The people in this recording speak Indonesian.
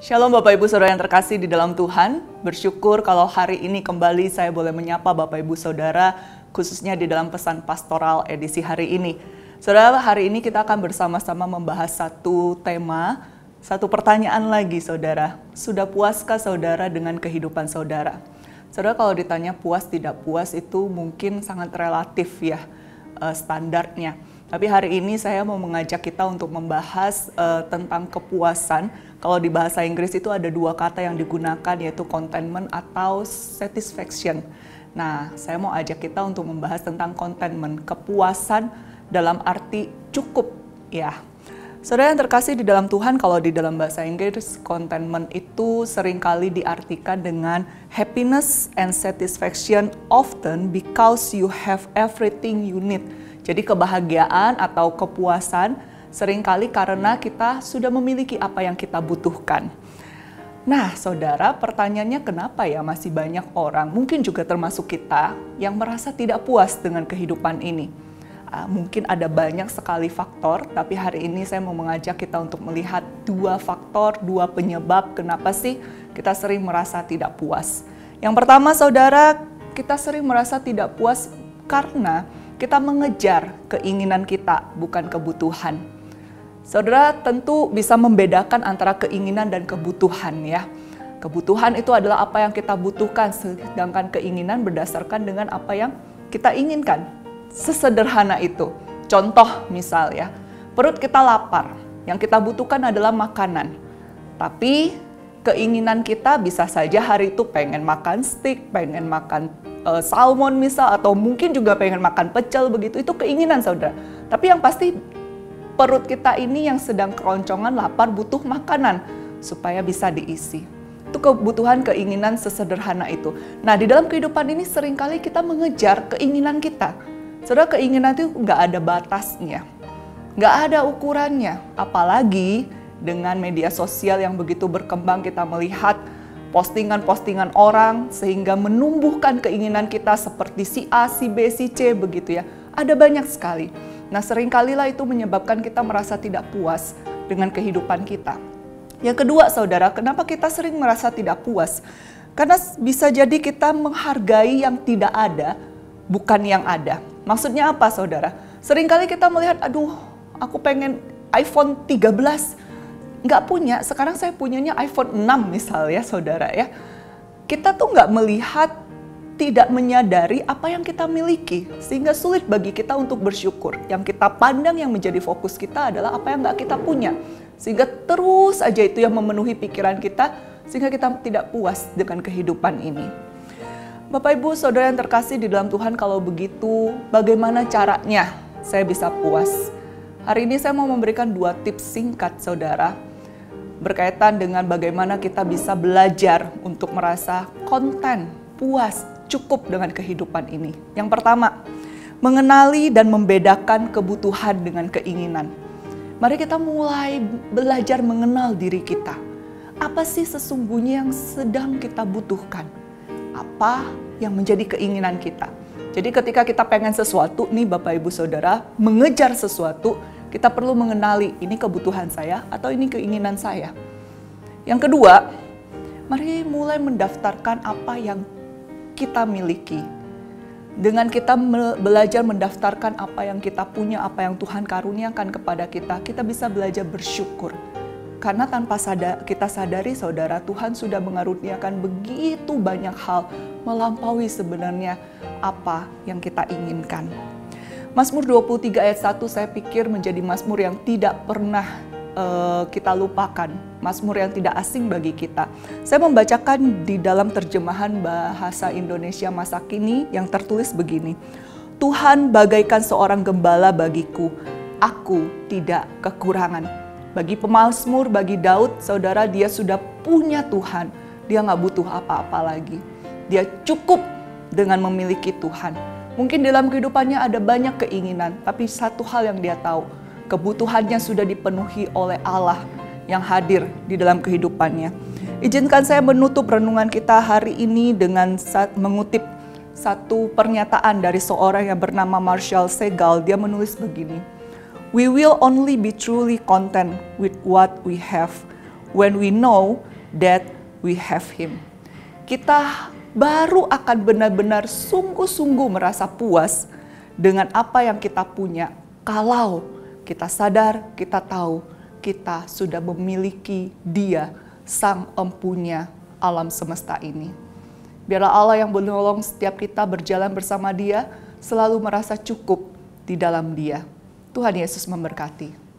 Shalom Bapak Ibu Saudara yang terkasih di dalam Tuhan. Bersyukur kalau hari ini kembali saya boleh menyapa Bapak Ibu Saudara, khususnya di dalam pesan pastoral edisi hari ini. Saudara, hari ini kita akan bersama-sama membahas satu tema, satu pertanyaan lagi saudara. Sudah puaskah saudara dengan kehidupan saudara? Saudara, kalau ditanya puas tidak puas itu mungkin sangat relatif ya standarnya. Tapi hari ini saya mau mengajak kita untuk membahas tentang kepuasan. Kalau di bahasa Inggris itu ada dua kata yang digunakan, yaitu contentment atau satisfaction. Nah, saya mau ajak kita untuk membahas tentang contentment, kepuasan dalam arti cukup ya. Saudara yang terkasih di dalam Tuhan, kalau di dalam bahasa Inggris, contentment itu seringkali diartikan dengan happiness and satisfaction often because you have everything you need. Jadi kebahagiaan atau kepuasan seringkali karena kita sudah memiliki apa yang kita butuhkan. Nah, saudara, pertanyaannya kenapa ya masih banyak orang, mungkin juga termasuk kita, yang merasa tidak puas dengan kehidupan ini? Mungkin ada banyak sekali faktor, tapi hari ini saya mau mengajak kita untuk melihat dua faktor, dua penyebab kenapa sih kita sering merasa tidak puas. Yang pertama, saudara, kita sering merasa tidak puas karena kita mengejar keinginan kita, bukan kebutuhan. Saudara tentu bisa membedakan antara keinginan dan kebutuhan ya. Kebutuhan itu adalah apa yang kita butuhkan, sedangkan keinginan berdasarkan dengan apa yang kita inginkan. Sesederhana itu. Contoh misal ya, perut kita lapar, yang kita butuhkan adalah makanan. Tapi keinginan kita bisa saja hari itu pengen makan steak, pengen makan salmon misal, atau mungkin juga pengen makan pecel begitu, itu keinginan saudara. Tapi yang pasti perut kita ini yang sedang keroncongan lapar butuh makanan supaya bisa diisi. Itu kebutuhan keinginan sesederhana itu. Nah, di dalam kehidupan ini seringkali kita mengejar keinginan kita. Saudara, keinginan itu nggak ada batasnya, nggak ada ukurannya. Apalagi dengan media sosial yang begitu berkembang, kita melihat postingan-postingan orang sehingga menumbuhkan keinginan kita seperti si A, si B, si C begitu ya. Ada banyak sekali. Nah, seringkalilah itu menyebabkan kita merasa tidak puas dengan kehidupan kita. Yang kedua, saudara, kenapa kita sering merasa tidak puas? Karena bisa jadi kita menghargai yang tidak ada, bukan yang ada. Maksudnya apa, saudara? Seringkali kita melihat, aduh, aku pengen iPhone 13. Nggak punya, sekarang saya punyanya iPhone 6 misal ya saudara ya. Kita tuh nggak melihat, tidak menyadari apa yang kita miliki, sehingga sulit bagi kita untuk bersyukur. Yang kita pandang, yang menjadi fokus kita adalah apa yang nggak kita punya. Sehingga terus aja itu yang memenuhi pikiran kita, sehingga kita tidak puas dengan kehidupan ini. Bapak Ibu Saudara yang terkasih di dalam Tuhan, kalau begitu bagaimana caranya saya bisa puas? Hari ini saya mau memberikan dua tips singkat saudara, berkaitan dengan bagaimana kita bisa belajar untuk merasa konten, puas, cukup dengan kehidupan ini. Yang pertama, mengenali dan membedakan kebutuhan dengan keinginan. Mari kita mulai belajar mengenal diri kita. Apa sih sesungguhnya yang sedang kita butuhkan? Apa yang menjadi keinginan kita? Jadi ketika kita pengen sesuatu nih Bapak Ibu Saudara, mengejar sesuatu, kita perlu mengenali ini kebutuhan saya atau ini keinginan saya. Yang kedua, mari mulai mendaftarkan apa yang kita miliki. Dengan kita belajar mendaftarkan apa yang kita punya, apa yang Tuhan karuniakan kepada kita, kita bisa belajar bersyukur. Karena tanpa kita sadari saudara, Tuhan sudah mengaruniakan begitu banyak hal, melampaui sebenarnya apa yang kita inginkan. Mazmur 23 ayat 1 saya pikir menjadi mazmur yang tidak pernah kita lupakan. Mazmur yang tidak asing bagi kita. Saya membacakan di dalam terjemahan bahasa Indonesia masa kini yang tertulis begini. Tuhan bagaikan seorang gembala bagiku, aku tidak kekurangan. Bagi pemazmur, bagi Daud, saudara, dia sudah punya Tuhan. Dia nggak butuh apa-apa lagi. Dia cukup dengan memiliki Tuhan. Mungkin dalam kehidupannya ada banyak keinginan, tapi satu hal yang dia tahu, kebutuhannya sudah dipenuhi oleh Allah yang hadir di dalam kehidupannya. Izinkan saya menutup renungan kita hari ini dengan mengutip satu pernyataan dari seorang yang bernama Marshall Segal. Dia menulis begini, "We will only be truly content with what we have when we know that we have Him. Kita baru akan benar-benar sungguh-sungguh merasa puas dengan apa yang kita punya kalau kita sadar, kita tahu kita sudah memiliki Dia, Sang Empunya alam semesta ini. Biarlah Allah yang menolong setiap kita berjalan bersama Dia, selalu merasa cukup di dalam Dia. Tuhan Yesus memberkati.